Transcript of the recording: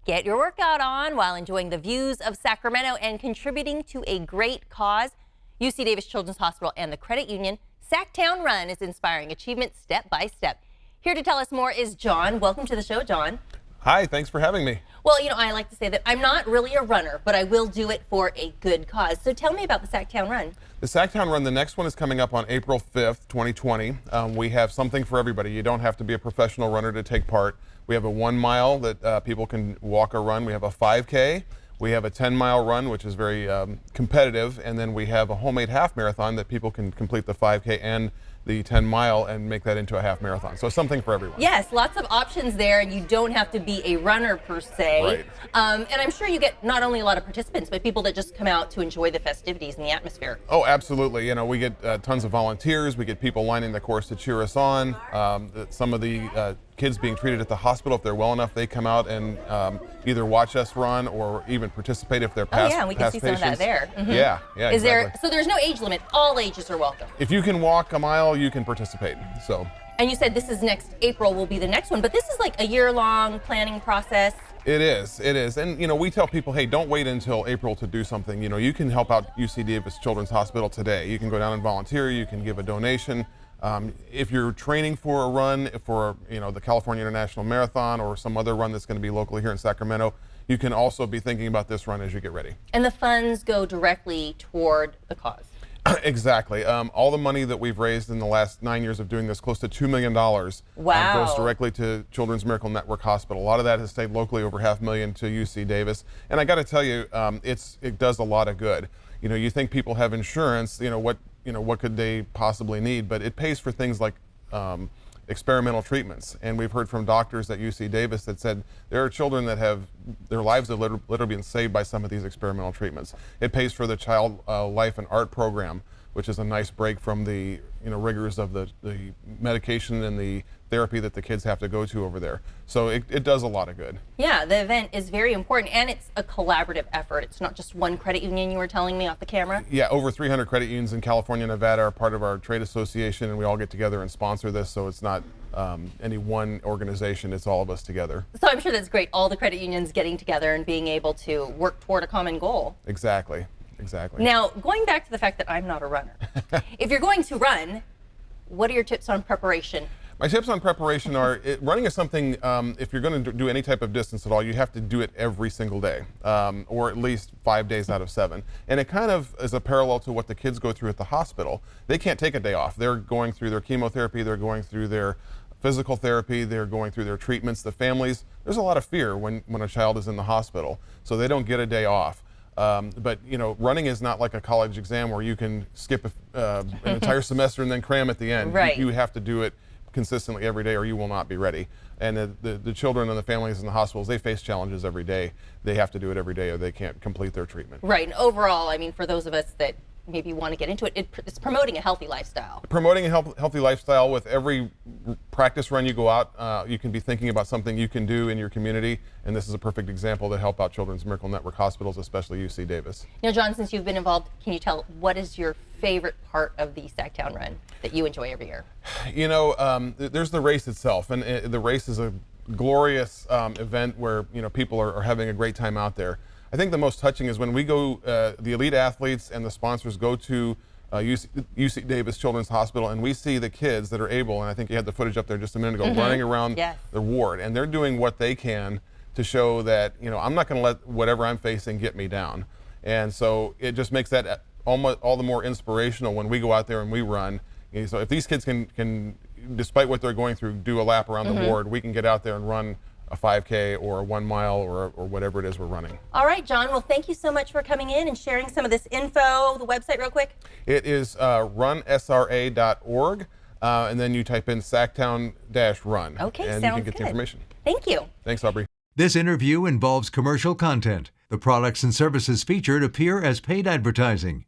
Get your workout on while enjoying the views of Sacramento and contributing to a great cause. UC Davis Children's Hospital and the Credit Union SacTown Run is inspiring achievement step by step. Here to tell us more is John. Welcome to the show, John. Hi, thanks for having me. Well, you know, I like to say that I'm not really a runner, but I will do it for a good cause. So tell me about the SacTown Run. The SacTown Run, the next one is coming up on April 5th, 2020. We have something for everybody. You don't have to be a professional runner to take part. We have a 1 mile that people can walk or run. We have a 5K. We have a 10-mile run, which is very competitive. And then we have a homemade half marathon that people can complete the 5K and the 10-mile and make that into a half marathon. So something for everyone. Yes, lots of options there, and you don't have to be a runner per se. Right. And I'm sure you get not only a lot of participants, but people that just come out to enjoy the festivities and the atmosphere. Oh, absolutely. You know, we get tons of volunteers. We get people lining the course to cheer us on. Some of the kids being treated at the hospital, if they're well enough, they come out and either watch us run or even participate if they're past patients. Oh yeah, we can see some of that there. Mm-hmm. Yeah, Is exactly. So there's no age limit. All ages are welcome. If you can walk a mile, you can participate. So. And you said this is next April will be the next one, but this is like a year-long planning process. It is. And, you know, we tell people, hey, don't wait until April to do something. You know, you can help out UC Davis Children's Hospital today. You can go down and volunteer. You can give a donation. If you're training for a run, for, you know, the California International Marathon or some other run that's going to be locally here in Sacramento, you can also be thinking about this run as you get ready. And the funds go directly toward the cause. Exactly. All the money that we've raised in the last 9 years of doing this, close to $2 million, wow. Goes directly to Children's Miracle Network Hospital. A lot of that has stayed locally, over $500,000 to UC Davis. And I got to tell you, it does a lot of good. You know, you think people have insurance, what could they possibly need? But it pays for things like experimental treatments. And we've heard from doctors at UC Davis that said there are children that have their lives have literally been saved by some of these experimental treatments. It pays for the Child Life and Art program, which is a nice break from the rigors of the medication and the therapy that the kids have to go to over there. So it does a lot of good. Yeah, the event is very important, and it's a collaborative effort. It's not just one credit union, you were telling me off the camera. Yeah, over 300 credit unions in California and Nevada are part of our trade association, and we all get together and sponsor this, so it's not any one organization, it's all of us together. So I'm sure that's great, all the credit unions getting together and being able to work toward a common goal. Exactly. Now, going back to the fact that I'm not a runner, if you're going to run, what are your tips on preparation? My tips on preparation are, running is something, if you're going to do any type of distance at all, you have to do it every single day, or at least 5 days out of 7. And it kind of is a parallel to what the kids go through at the hospital. They can't take a day off. They're going through their chemotherapy, they're going through their physical therapy, they're going through their treatments. The families, there's a lot of fear when a child is in the hospital, so they don't get a day off. But running is not like a college exam where you can skip an entire semester and then cram at the end. Right. You have to do it consistently every day or you will not be ready. And the children and the families in the hospitals, they face challenges every day. They have to do it every day or they can't complete their treatment. Right, and overall, I mean, for those of us that maybe want to get into it, it's promoting a healthy lifestyle. Promoting a healthy lifestyle. With every practice run you go out, you can be thinking about something you can do in your community, and this is a perfect example to help out Children's Miracle Network hospitals, especially UC Davis. Now, John, since you've been involved, can you tell what is your favorite part of the SacTown Run that you enjoy every year? There's the race itself, and the race is a glorious event where people are having a great time out there. I think the most touching is when we go, the elite athletes and the sponsors go to UC Davis Children's Hospital, and we see the kids that are able, and I think you had the footage up there just a minute ago, running around the ward, and they're doing what they can to show that, I'm not going to let whatever I'm facing get me down. And so it just makes that all the more inspirational when we go out there and we run. So if these kids can, despite what they're going through, do a lap around the ward, we can get out there and run a 5K or a 1 mile or whatever it is we're running. All right, John. Well, thank you so much for coming in and sharing some of this info. The website real quick. It is runsra.org, and then you type in SacTown-run. Okay, and sounds you can get the information. Thank you. Thanks, Aubrey. This interview involves commercial content. The products and services featured appear as paid advertising.